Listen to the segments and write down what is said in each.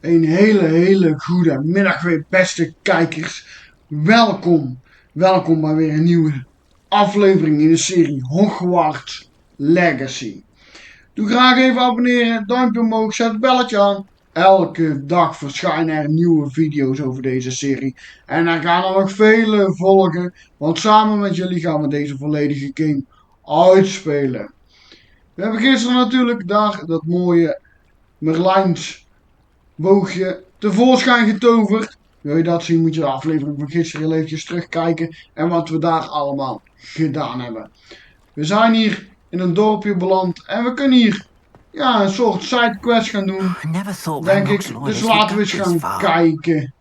Een hele goede middag weer, beste kijkers. Welkom bij weer een nieuwe aflevering in de serie Hogwarts Legacy. Doe graag even abonneren, duimpje omhoog, zet het belletje aan. Elke dag verschijnen er nieuwe video's over deze serie. En er gaan er nog vele volgen, want samen met jullie gaan we deze volledige game uitspelen. We hebben gisteren natuurlijk daar dat mooie Merlijns boogje tevoorschijn getoverd. Wil je dat zien, moet je de aflevering van gisteren eventjes terugkijken en wat we daar allemaal gedaan hebben. We zijn hier in een dorpje beland en we kunnen hier een soort sidequest gaan doen, denk ik. Dus laten we eens gaan kijken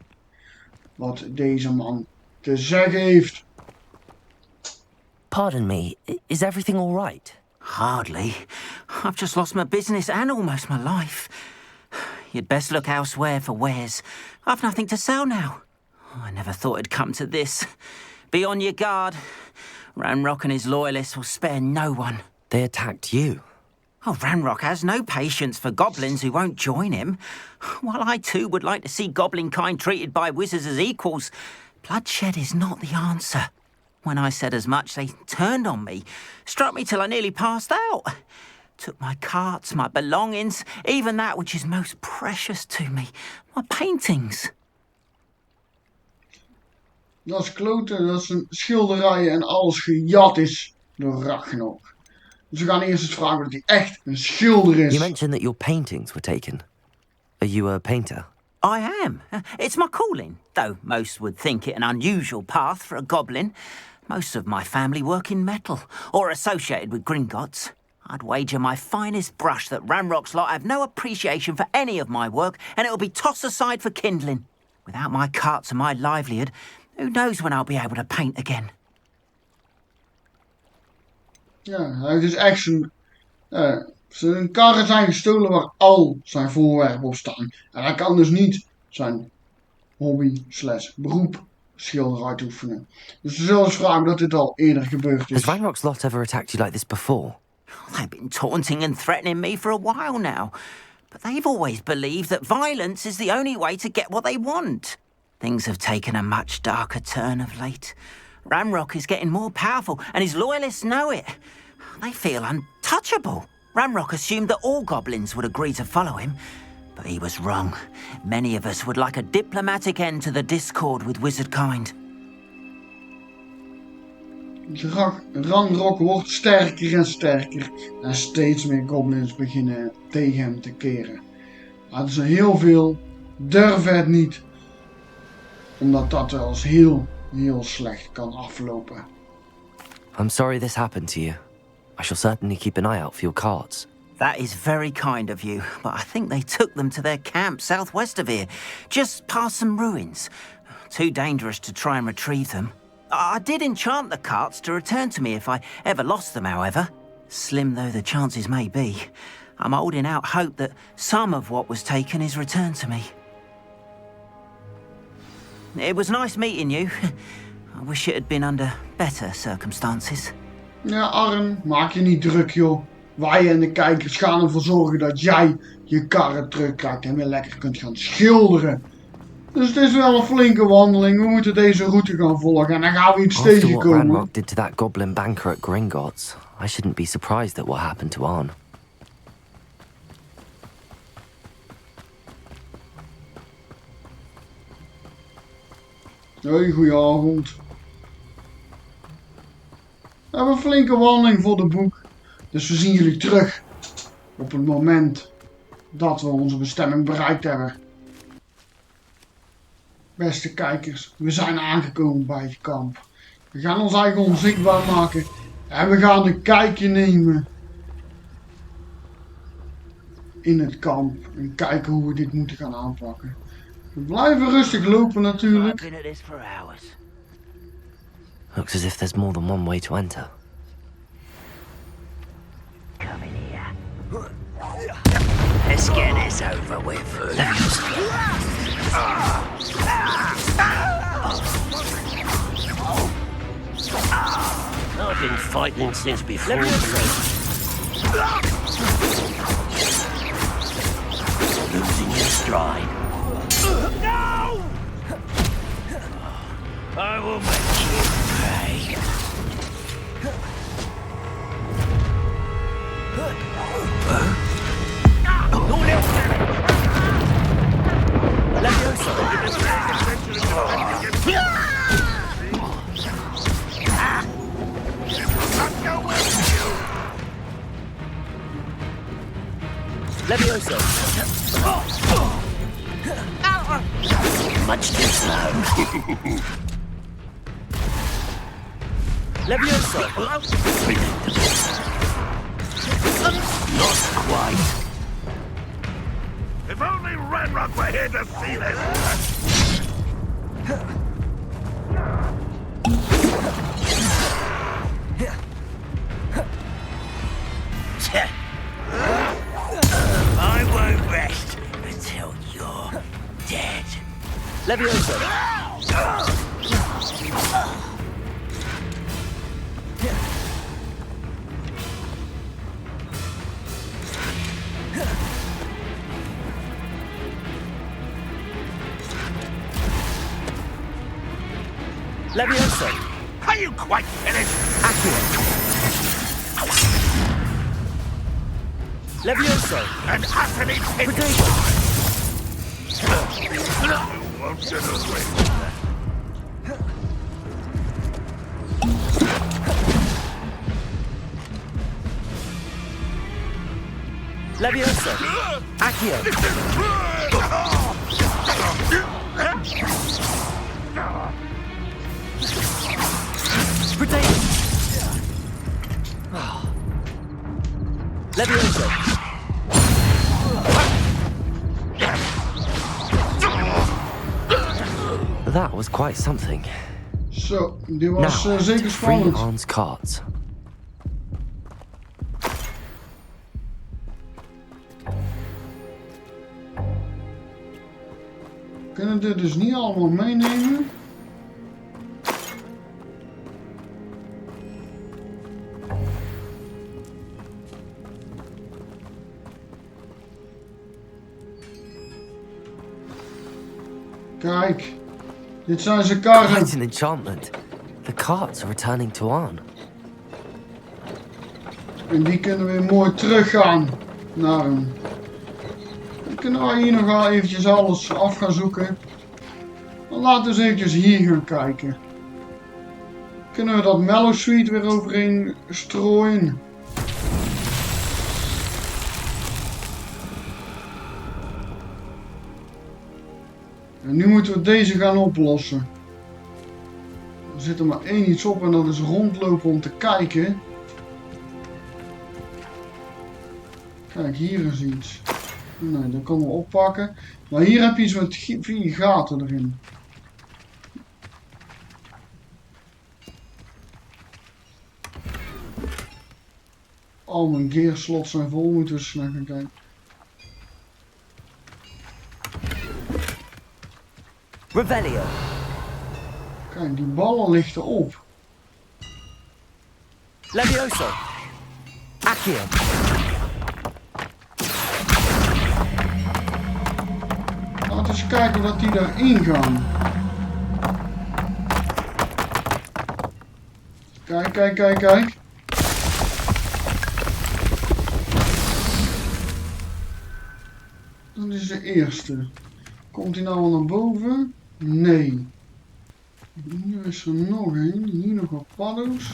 wat deze man te zeggen heeft. Pardon me, is everything all right? Hardly. I've just lost my business and almost my life. You'd best look elsewhere for wares. I've nothing to sell now. I never thought it'd come to this. Be on your guard. Ranrock and his loyalists will spare no one. They attacked you? Oh, Ranrock has no patience for goblins who won't join him. While I too would like to see goblin kind treated by wizards as equals, bloodshed is not the answer. When I said as much, they turned on me, struck me till I nearly passed out. Took my carts, my belongings, even that which is most precious to me, my paintings. Dat is kloten, dat zijn schilderijen en alles gejat is door Ragnarok. Dus we gaan eerst eens vragen of hij echt een schilder is. You mentioned that your paintings were taken. Are you a painter? I am. It's my calling, though most would think it an unusual path for a goblin. Most of my family work in metal, or associated with Gringotts. I'd wager my finest brush that Ranrock's lot have no appreciation for any of my work, and it'll be tossed aside for kindling. Without my carts and my livelihood, who knows when I'll be able to paint again. Ja, hij heeft dus echt zijn karren zijn gestolen waar al zijn voorwerpen op staan. En hij kan dus niet zijn hobby/beroep schilder uitoefenen. Dus we zullen eens vragen dat dit al eerder gebeurd is. Has Ranrock's lot ever attacked you like this before? They've been taunting and threatening me for a while now. But they've always believed that violence is the only way to get what they want. Things have taken a much darker turn of late. Ranrock is getting more powerful, and his loyalists know it. They feel untouchable. Ranrock assumed that all goblins would agree to follow him, but he was wrong. Many of us would like a diplomatic end to the discord with wizard kind. Ranrock wordt sterker en sterker en steeds meer goblins beginnen tegen hem te keren. Maar er zijn heel veel durven het niet, omdat dat wel eens heel slecht kan aflopen. I'm sorry this happened to you. I shall certainly keep an eye out for your carts. That is very kind of you, but I think they took them to their camp southwest of here, just past some ruins. Too dangerous to try and retrieve them. I did enchant the carts to return to me if I ever lost them, however. Slim though the chances may be, I'm holding out hope that some of what was taken is returned to me. It was nice meeting you. I wish it had been under better circumstances. Ja, Arn, maak je niet druk, joh. Wij en de kijkers gaan ervoor zorgen dat jij je karren terugkrijgt en weer lekker kunt gaan schilderen. Dus het is wel een flinke wandeling. We moeten deze route gaan volgen en dan gaan we iets tegenkomen. After what Ranrock did to that goblin banker at Gringotts, I shouldn't be surprised at what happened to Arn. Hey, goedenavond. We hebben een flinke wandeling voor de boeg. Dus we zien jullie terug op het moment dat we onze bestemming bereikt hebben. Beste kijkers, we zijn aangekomen bij het kamp. We gaan ons eigen onzichtbaar maken en we gaan een kijkje nemen in het kamp en kijken hoe we dit moeten gaan aanpakken. We blijven rustig lopen natuurlijk. Looks as if there's more than one way to enter. Come in here. Let's get this over with. I've been fighting since before. Losing your stride. No! I will make you pay. Levioso. Much too slow. Levioso. Not quite. If only Renrock were here to see this! I won't rest until you're dead. Levioso. Levioso. Are you quite finished? Levioso. An utterly pig! Potato. You won't get away with that. Levioso. Accio. Potato. Levioso. That was quite something. Zo, dit was Now, zeker free spannend. Hans cards. We kunnen dit dus niet allemaal meenemen. Kijk, dit zijn zijn karren. Quite an enchantment. The carts are returning to Arn. En die kunnen weer mooi teruggaan naar hem. Dan kunnen we hier nog wel eventjes alles af gaan zoeken. Dan laten we eens eventjes hier gaan kijken. Kunnen we dat Mellow Suite weer overheen strooien? En nu moeten we deze gaan oplossen. Er zit er maar één iets op en dat is rondlopen om te kijken. Kijk, hier is iets. Nee, dat kunnen we oppakken. Maar hier heb je iets met 4 gaten erin. Al mijn gearslots zijn vol, moeten we snel gaan kijken. Revelio. Kijk, die ballen lichten op. Levioso. Accio. Laten we eens kijken dat die daarin gaan. Kijk, kijk, kijk, kijk. Dat is de eerste. Komt hij nou al naar boven? Nee. Hier is er nog een. Hier nog wat paddo's.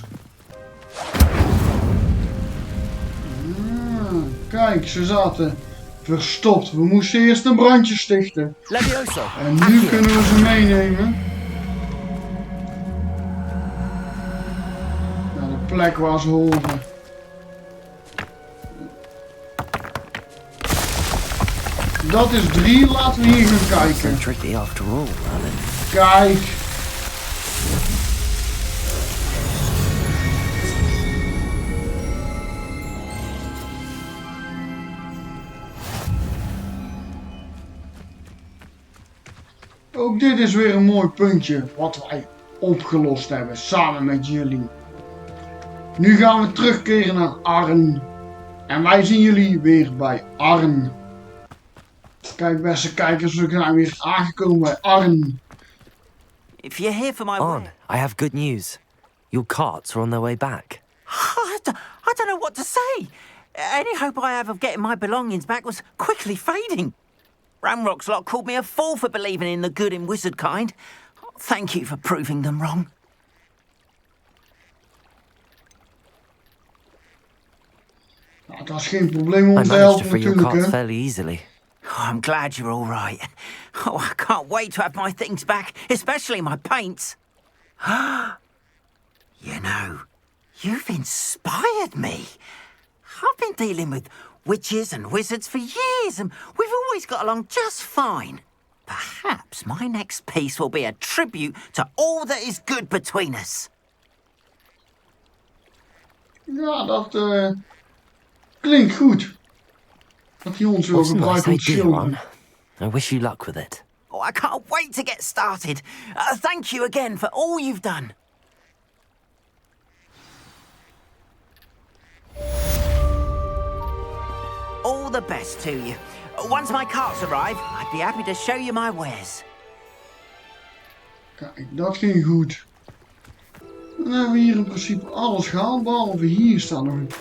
Ah, kijk, ze zaten verstopt. We moesten eerst een brandje stichten. Levioso. En nu kunnen we ze meenemen. Naar de plek waar ze horen. Dat is 3. Laten we hier gaan kijken. Tricky after all, Alan. Kijk. Ook dit is weer een mooi puntje wat wij opgelost hebben samen met jullie. Nu gaan we terugkeren naar Arn. En wij zien jullie weer bij Arn. Kijk beste kijkers, we zijn weer aangekomen bij Arn. If you're here for my Arn, I have good news. Your carts are on their way back. I don't know what to say. Any hope I have of getting my belongings back was quickly fading. Ramrock's lot called me a fool for believing in the good in wizard kind. Thank you for proving them wrong. Nou, dat is geen probleem om I te managed to helpen free your natuurlijk, carts hè. fairly easily. Oh, I'm glad you're all right. Oh, I can't wait to have my things back, especially my paints. You know, you've inspired me. I've been dealing with witches and wizards for years, and we've always got along just fine. Perhaps my next piece will be a tribute to all that is good between us. Ja, dat klinkt goed. Dat hij ons wil What's a nice gebruiken om te idea, schilderen. Arn? I wish you luck with it. Oh, I can't wait to get started. Thank you again for all you've done. All the best to you. Once my carts arrive, I'd be happy to show you my wares. Kijk, dat ging goed. Dan hebben we hier in principe alles gehaald, behalve hier staat nog een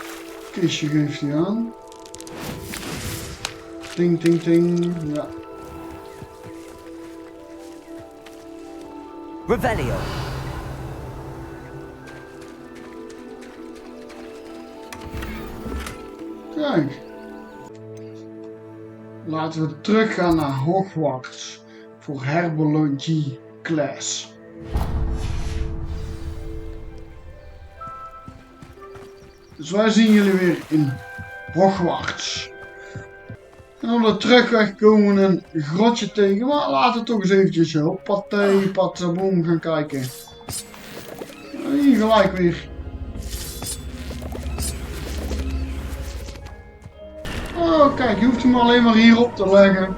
kistje, geeft hij aan. Ting, ting, ting, ja. Revelio. Kijk. Laten we teruggaan naar Hogwarts voor herbologie class. Dus wij zien jullie weer in Hogwarts. En op de terugweg komen we een grotje tegen, maar laten we toch eens eventjes op pataboom gaan kijken. En hier gelijk weer. Oh kijk, je hoeft hem alleen maar hierop te leggen.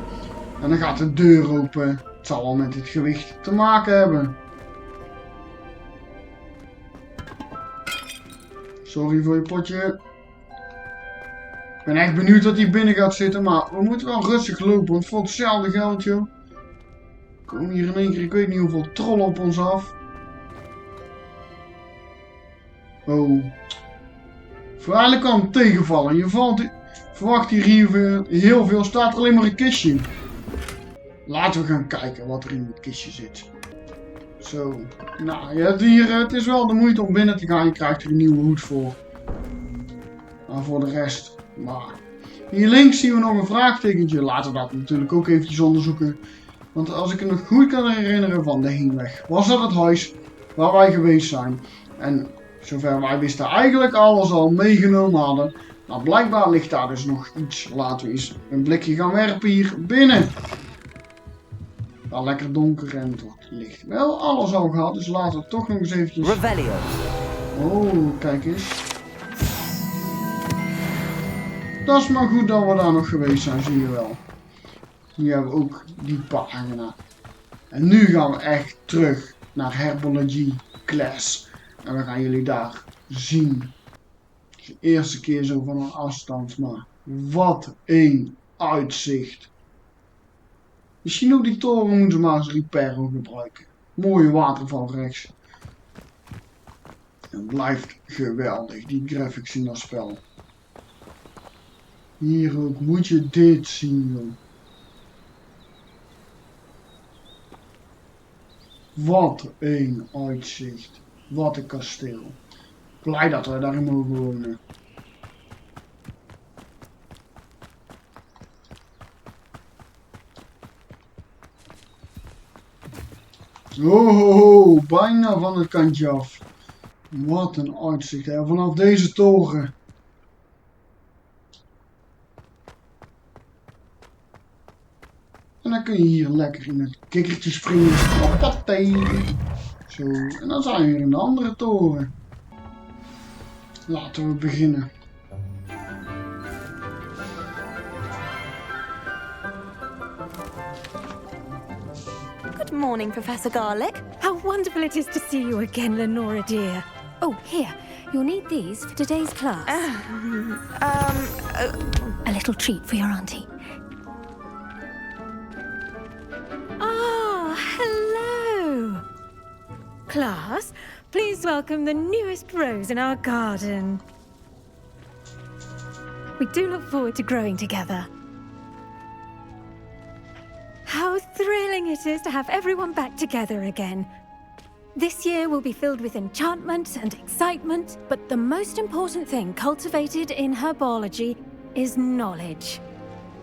En dan gaat de deur open. Het zal wel met het gewicht te maken hebben. Sorry voor je potje. Ik ben echt benieuwd wat hier binnen gaat zitten, maar we moeten wel rustig lopen, want voor hetzelfde geld, joh. Komen hier in één keer, ik weet niet hoeveel trollen op ons af. Oh. Voor eigenlijk kan het tegenvallen. Je verwacht hier heel veel, staat er alleen maar een kistje. Laten we gaan kijken wat er in het kistje zit. Zo. Nou, je hebt hier, het is wel de moeite om binnen te gaan, je krijgt er een nieuwe hoed voor. Maar voor de rest, maar. Hier links zien we nog een vraagtekentje. Laten we dat natuurlijk ook eventjes onderzoeken. Want als ik me nog goed kan herinneren van de heenweg, was dat het huis waar wij geweest zijn. En zover wij wisten eigenlijk alles al meegenomen hadden. Maar blijkbaar ligt daar dus nog iets. Laten we eens een blikje gaan werpen hier binnen. Wel lekker donker en het wordt licht. Wel alles al gehad, dus laten we toch nog eens eventjes. Revelio. Oh, kijk eens. Dat is maar goed dat we daar nog geweest zijn, zie je wel. Hier hebben we ook die pagina. En nu gaan we echt terug naar herbologie class. En we gaan jullie daar zien. De eerste keer zo van een afstand, maar wat een uitzicht. Misschien ook die toren moeten we maar als reparo gebruiken. Mooie waterval rechts. Het blijft geweldig, die graphics in dat spel. Hier ook, moet je dit zien, joh. Wat een uitzicht. Wat een kasteel. Blij dat wij daarin mogen wonen. Oh, bijna van het kantje af. Wat een uitzicht, hè, vanaf deze toren. En dan kun je hier lekker in het kikkertje springen. Hoppatee. Zo, en dan zijn we weer in de andere toren. Laten we beginnen. Good morning, Professor Garlic. How wonderful it is to see you again, Lenora dear. Oh, here, you'll need these for today's class. A little treat for your auntie. Ah, hello. Class, please welcome the newest rose in our garden. We do look forward to growing together. How thrilling it is to have everyone back together again. This year will be filled with enchantment and excitement, but the most important thing cultivated in herbology is knowledge.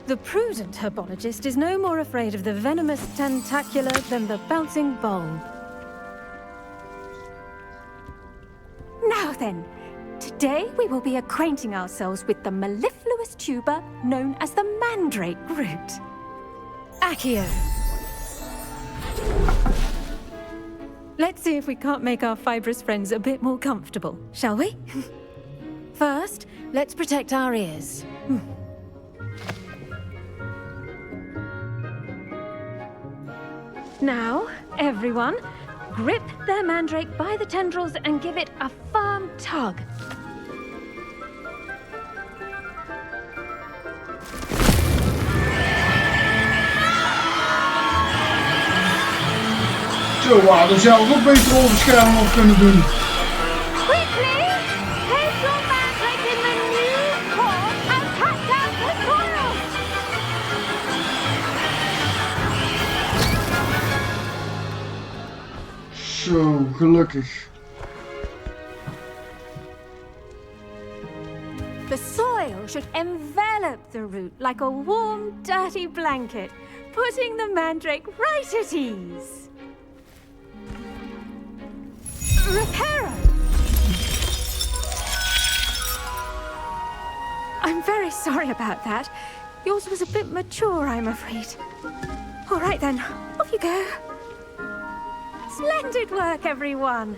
The prudent herbologist is no more afraid of the venomous tentacula than the bouncing bulb. Now then, today we will be acquainting ourselves with the mellifluous tuber known as the mandrake root. Accio. Let's see if we can't make our fibrous friends a bit more comfortable, shall we? First, let's protect our ears. Now, everyone, grip their mandrake by the tendrils and give it a firm tug. Zo, we hadden zelf ook beter overscherming op kunnen doen. Quickly, place your mandrake in the new pot and cut down the soil. Zo, gelukkig. The soil should envelop the root like a warm, dirty blanket, putting the mandrake right at ease. Reparo! I'm very sorry about that. Yours was a bit mature, I'm afraid. All right then, off you go. Splendid work, everyone.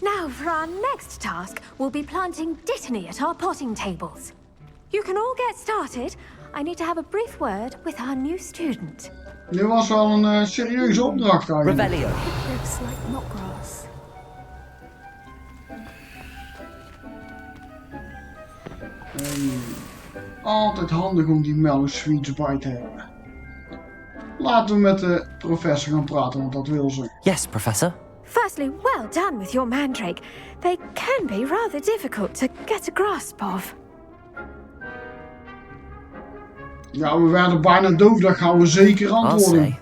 Now, for our next task, we'll be planting dittany at our potting tables. You can all get started. I need to have a brief word with our new student. Dit was wel een serieuze opdracht eigenlijk. Revelio. Looks like knotgrass. Altijd handig om die mellow sweets bij te hebben. Laten we met de professor gaan praten, want dat wil ze. Yes, Professor. Firstly, well done with your mandrake. They can be rather difficult to get a grasp of. Ja, we werden bijna doof, dat gaan we zeker I'll antwoorden. say.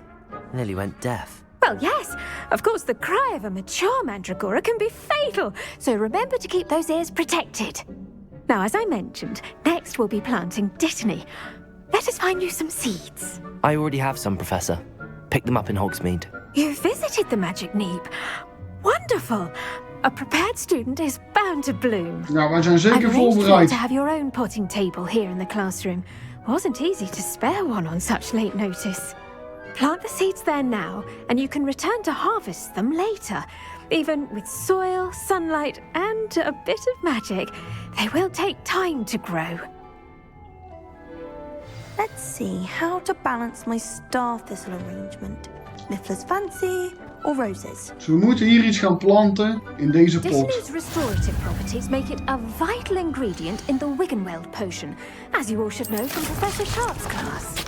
Nearly went deaf. Well, yes, of course the cry of a mature mandragora can be fatal, so remember to keep those ears protected. Now, as I mentioned, next we'll be planting dittany. Let us find you some seeds. I already have some, Professor. Picked them up in Hogsmeade. You visited the Magic Neep. Wonderful. A prepared student is bound to bloom. Ja, wij zijn I've zeker arranged for you voorbereid. to have your own potting table here in the classroom. Wasn't easy to spare one on such late notice. Plant the seeds there now, and you can return to harvest them later. Even with soil, sunlight, and a bit of magic, they will take time to grow. Let's see how to balance my star thistle arrangement. Niffler's fancy or roses? Dus we moeten hier iets gaan planten in deze pot. Dittany's restorative properties make it a vital ingredient in the Wiggenweld potion, as you all should know from Professor Sharp's class.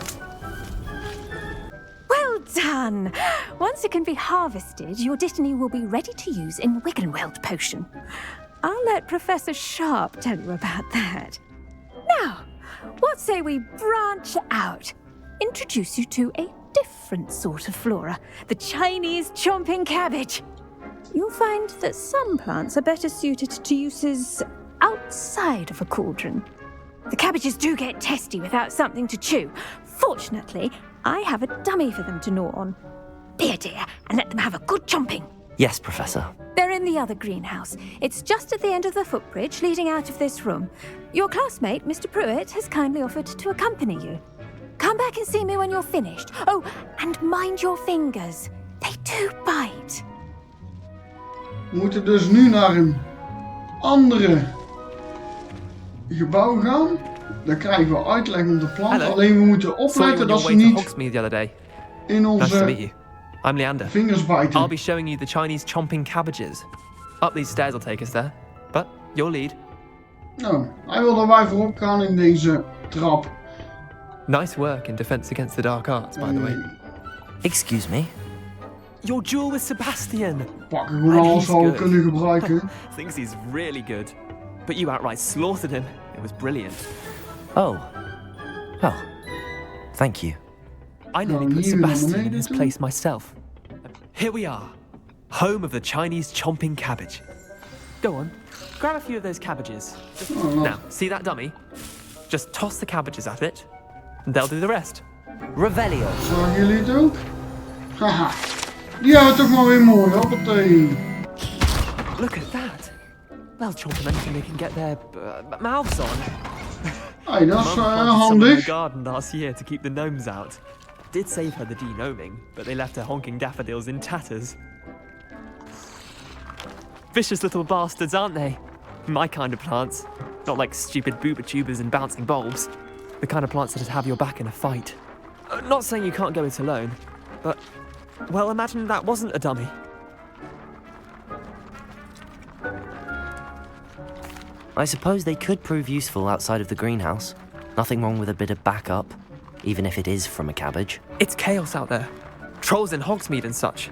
Well done! Once it can be harvested, your dittany will be ready to use in Wiggenweld potion. I'll let Professor Sharp tell you about that. Now, what say we branch out? Introduce you to a different sort of flora, the Chinese chomping cabbage. You'll find that some plants are better suited to uses outside of a cauldron. The cabbages do get testy without something to chew. Fortunately, I have a dummy for them to gnaw on. Be a dear and let them have a good chomping. Yes, Professor. They're in the other greenhouse. It's just at the end of the footbridge leading out of this room. Your classmate, Mr. Pruitt, has kindly offered to accompany you. Come back and see me when you're finished. Oh, and mind your fingers. They do bite. We moeten dus nu naar een andere gebouw gaan. Daar krijgen we uitleg om te planten. Hello. Alleen we moeten Saw you opletten on dat your ze way to niet Hogsmeade the other day. in Nice to meet onze you. I'm Leander. vingers I'll bijten. be showing you the Chinese chomping cabbages. Up these stairs will take us there. but your lead. Nou, hij wil dat wij voorop gaan in deze trap. Nice work in Defense Against the Dark Arts, by the way. Excuse me? Your duel with Sebastian. Pakken gewoon alles wat we kunnen gebruiken. Thinks he's really good. But you outright slaughtered him. It was brilliant. Oh. Well, thank you. I nearly put Sebastian in his place myself. Here we are. Home of the Chinese chomping cabbage. Go on. Grab a few of those cabbages. Now, see that dummy? Just toss the cabbages at it, and they'll do the rest. Revelio. Zagen jullie het ook? Haha. Die hebben we toch maar weer mooi, hoppatee. Look at that. They'll chomp them anything they can get their mouths on. Hey, dat is Mum planted some in handig. the garden last year to keep the gnomes out. Did save her the de-gnoming, but they left her honking daffodils in tatters. Vicious little bastards, aren't they? My kind of plants. Not like stupid booba tubers and bouncing bulbs. The kind of plants that'd have your back in a fight. Not saying you can't go it alone, but, well, imagine that wasn't a dummy. I suppose they could prove useful outside of the greenhouse. Nothing wrong with a bit of backup, even if it is from a cabbage. It's chaos out there. Trolls in Hogsmeade and such.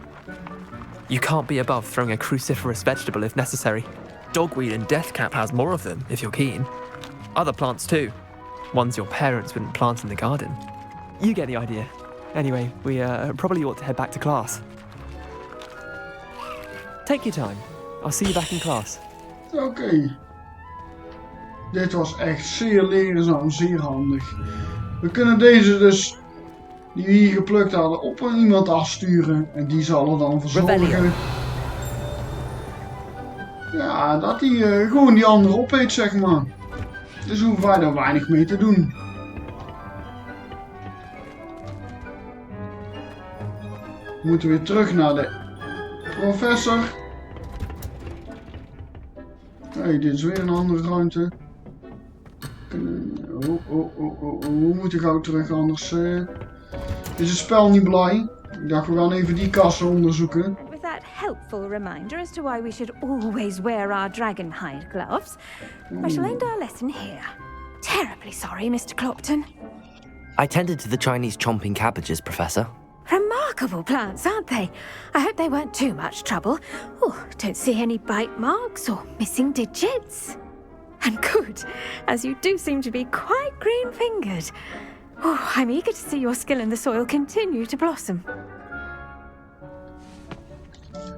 You can't be above throwing a cruciferous vegetable if necessary. Dogweed and deathcap has more of them, if you're keen. Other plants too. Ones your parents wouldn't plant in the garden. You get the idea. Anyway, we probably ought to head back to class. Take your time. I'll see you back in class. Oké. Dit was echt zeer leerzaam, zeer handig. We kunnen deze dus, die we hier geplukt hadden, op iemand afsturen. En die zal er dan voor zorgen. Ja, dat hij gewoon die andere opeet, zeg maar. Dus hoeven wij daar weinig mee te doen. We moeten weer terug naar de professor. Hey, dit is weer een andere ruimte. We moeten gauw terug, anders is het spel niet blij. Ik dacht, we gaan even die kassen onderzoeken. With that helpful reminder as to why we should always wear our dragonhide gloves, I shall end our lesson here. Terribly sorry, Mr. Clopton. I tended to the Chinese chomping cabbages, Professor. Remarkable plants, aren't they? I hope they weren't too much trouble. Oh, don't see any bite marks or missing digits. And good, as you do seem to be quite green-fingered. Oh, I'm eager to see your skill in the soil continue to blossom.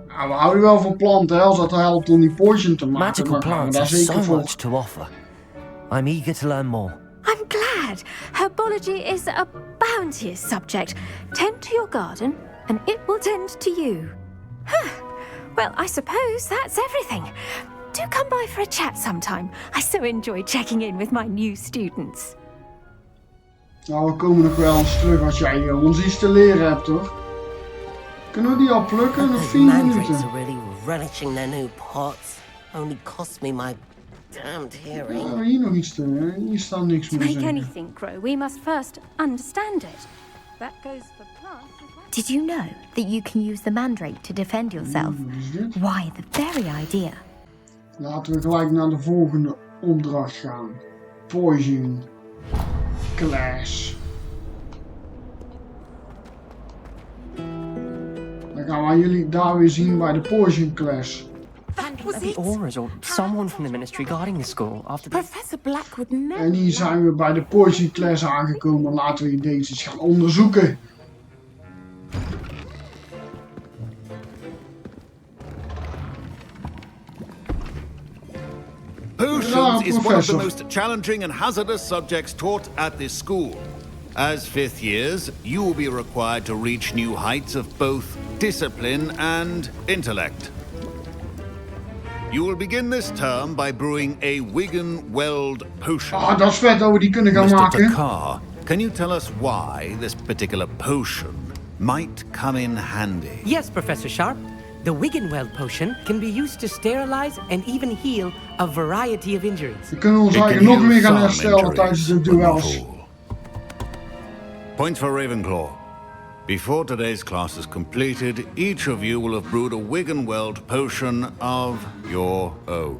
Nou, we houden wel van planten, hè, als dat helpt om die poison te maken. Magical plants have so much to offer. I'm eager to learn more. I'm glad. Herbology is a bounteous subject. Tend to your garden, and it will tend to you. Huh. Well, I suppose that's everything. Do come by for a chat sometime. I so enjoy checking in with my new students. Nou, we komen nog wel eens terug als jij ons iets te leren hebt, toch? Kunnen we die al plukken? Nog 4 minuten. are really relishing their new pots. Only cost me my damned hearing. Ja, hier nog iets te... Hier staat niks To meer make zeggen. anything grow, we must first understand it. That goes for plants as well. Did you know that you can use the mandrake to defend yourself? Wat is dit? Why, the very idea. Laten we gelijk naar de volgende opdracht gaan. Poison Class. Dan gaan we jullie daar weer zien bij de Poison Class. The auras or someone from the ministry guarding the school after the... Professor Black would never... En hier zijn we bij de Poison Class aangekomen. Laten we deze eens gaan onderzoeken. Potions is one of the most challenging and hazardous subjects taught at this school. As 5th years, you will be required to reach new heights of both discipline and intellect. You will begin this term by brewing a Wigan-Weld potion. Ah, dat is vet dat we die kunnen gaan Mr. maken. Takar, can you tell us why this particular potion might come in handy? Yes, Professor Sharp. The Wigan-Weld potion can be used to sterilize and even heal a variety of injuries. We kunnen ons It can eigen nog heal meer gaan some herstellen tijdens de injuries, but not duels. all. Points for Ravenclaw. Before today's class is completed, each of you will have brewed a Wigan-Weld potion of your own.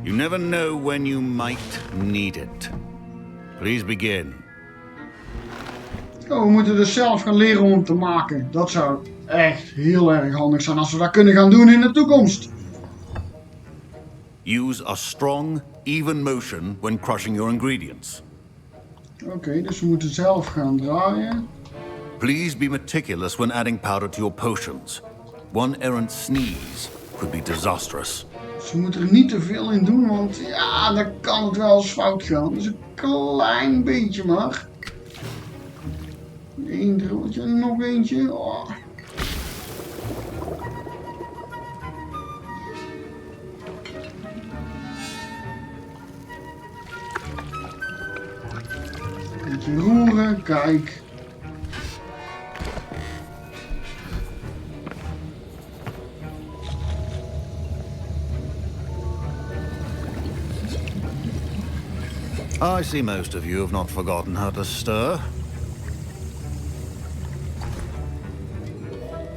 You never know when you might need it. Please begin. Oh, we moeten dus zelf gaan leren om te maken. Dat zou echt heel erg handig zijn als we dat kunnen gaan doen in de toekomst. Use a strong, even motion when crushing your ingredients. Oké, dus we moeten zelf gaan draaien. Please be meticulous when adding powder to your potions. One errant sneeze could be disastrous. Dus we moeten er niet te veel in doen, want ja, dan kan het wel eens fout gaan. Dus een klein beetje maar. Eén druppeltje, nog eentje. Oh. Beetje roeren, kijk. I see most of you have not forgotten how to stir.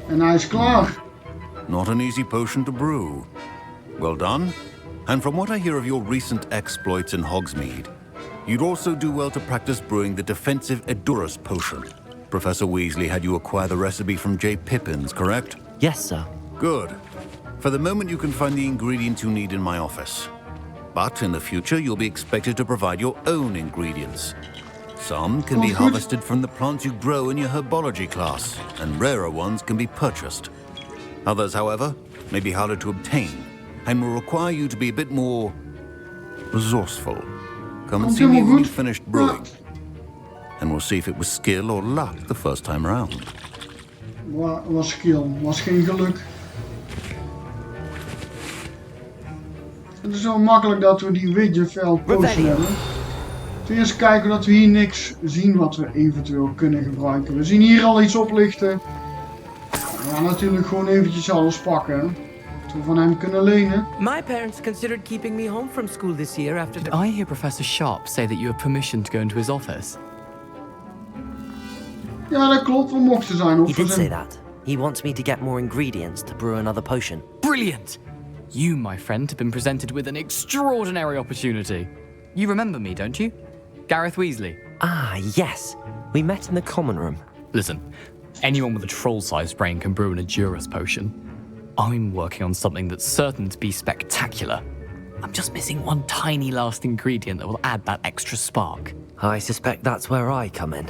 En hij is klaar. Not an easy potion to brew. Well done. And from what I hear of your recent exploits in Hogsmeade, you'd also do well to practice brewing the defensive Edurus potion. Professor Weasley had you acquire the recipe from J. Pippins, correct? Yes, sir. Good. For the moment you can find the ingredients you need in my office. But in the future you'll be expected to provide your own ingredients. Some can be harvested from the plants you grow in your herbology class, and rarer ones can be purchased. Others, however, may be harder to obtain, and will require you to be a bit more resourceful. Come and see me when you've finished brewing, and we'll see if it was skill or luck the first time around. Was skill, was geen geluk. Het is zo makkelijk dat we die Widgetfeld potion hebben. Eerst kijken dat we hier niks zien wat we eventueel kunnen gebruiken. We zien hier al iets oplichten. We gaan natuurlijk gewoon eventjes alles pakken. Dat we van hem kunnen lenen. My parents considered keeping me home from school this year after the... I hear Professor Sharp say that you have permission to go into his office. Ja, dat klopt. We mochten zijn. He did say that. He wants me to get more ingredients to brew another potion. Brilliant! You, my friend, have been presented with an extraordinary opportunity. You remember me, don't you? Gareth Weasley. Ah, yes. We met in the common room. Listen, anyone with a troll-sized brain can brew an Edurus potion. I'm working on something that's certain to be spectacular. I'm just missing one tiny last ingredient that will add that extra spark. I suspect that's where I come in.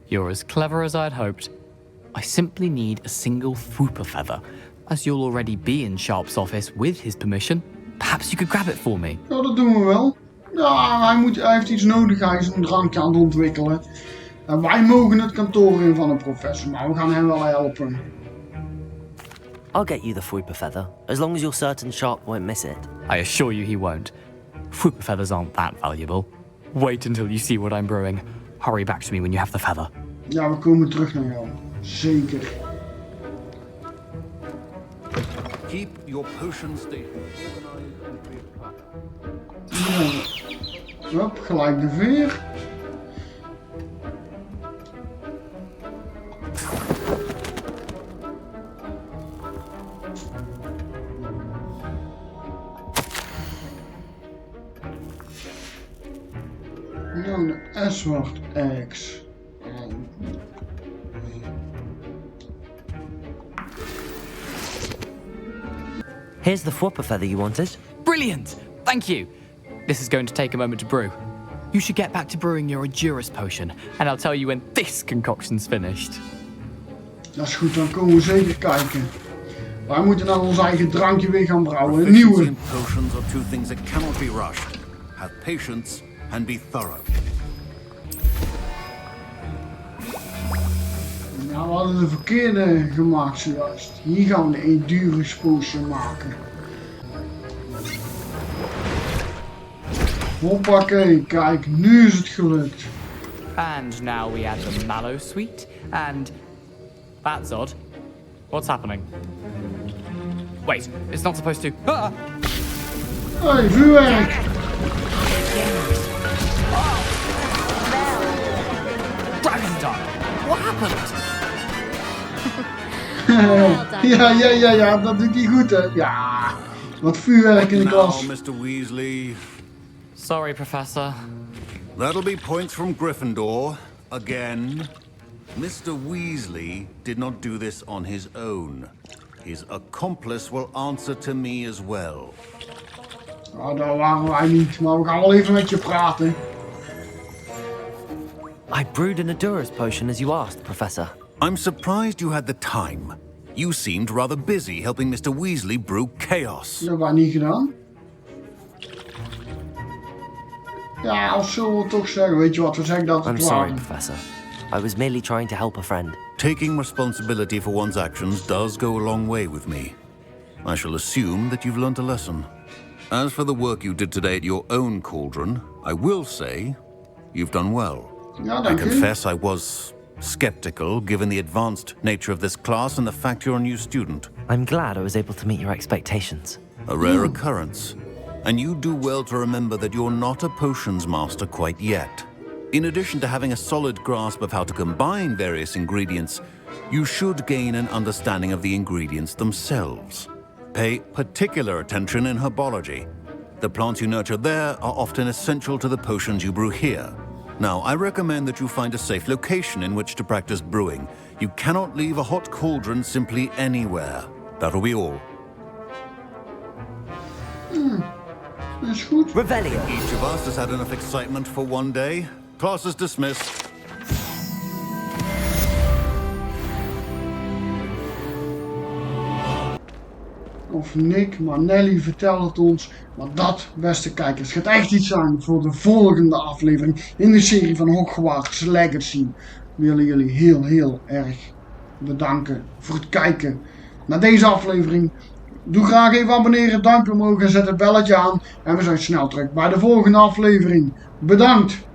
You're as clever as I'd hoped. I simply need a single Fwooper feather. As you'll already be in Sharp's office with his permission, perhaps you could grab it for me. Ja, dat doen we wel. Ja, hij heeft iets nodig. Hij is een drankje aan het ontwikkelen. En wij mogen het kantoor in van een professor, maar we gaan hem wel helpen. I'll get you the Fwooper feather, as long as you're certain Sharp won't miss it. I assure you he won't. Fwooper feathers aren't that valuable. Wait until you see what I'm brewing. Hurry back to me when you have the feather. Ja, we komen terug naar jou. Zeker. Keep your potion stable. Hop, gelijk de veer. Nou, de S wordt X. Here's the Fwooper feather you wanted. Brilliant! Thank you! This is going to take a moment to brew. You should get back to brewing your Edurus potion, and I'll tell you when this concoction's finished. Dat is goed, dan komen we zeker kijken. Wij moeten naar ons eigen drankje weer gaan brouwen, een nieuwe. Potions are two things that cannot be rushed. Have patience and be thorough. Nou, we hadden de verkeerde gemaakt zojuist. Hier gaan we de Edurus potion maken. Hoppakee, kijk, nu is het gelukt. And now we add the mallow sweet, and... That's odd. What's happening? Wait, it's not supposed to... Ah! Hey, vuurwerk! Dragon Dart! What happened? Ja, dat doet hij goed, hè? Ja, Wat vuurwerk in de klas. Now, Mr. Weasley. Sorry, Professor. That'll be points from Gryffindor. Again. Mr. Weasley did not do this on his own. His accomplice will answer to me as well. Oh, dat waren wij niet, maar we gaan wel even met je praten. I brewed an Adurus potion as you asked, Professor. I'm surprised you had the time. You seemed rather busy helping Mr. Weasley brew chaos. Dat hebben wij niet gedaan. Ja, als zullen we toch zeggen, weet je wat, we zeggen dat het I'm sorry, waren. Professor. I was merely trying to help a friend. Taking responsibility for one's actions does go a long way with me. I shall assume that you've learnt a lesson. As for the work you did today at your own cauldron, I will say you've done well. Ja, I dank u. confess I was skeptical given the advanced nature of this class and the fact you're a new student. I'm glad I was able to meet your expectations. A rare occurrence. And you do well to remember that you're not a potions master quite yet. In addition to having a solid grasp of how to combine various ingredients, you should gain an understanding of the ingredients themselves. Pay particular attention in herbology. The plants you nurture there are often essential to the potions you brew here. Now, I recommend that you find a safe location in which to practice brewing. You cannot leave a hot cauldron simply anywhere. That'll be all. Dat is goed. Revelio. Each of us has had enough excitement for one day. Class is dismissed. Of Nick, maar Nelly vertelt het ons. Maar dat, beste kijkers, gaat echt iets zijn voor de volgende aflevering in de serie van Hogwarts Legacy. We willen jullie heel erg bedanken voor het kijken naar deze aflevering. Doe graag even abonneren, duimpje omhoog en zet het belletje aan. En we zijn snel terug bij de volgende aflevering. Bedankt!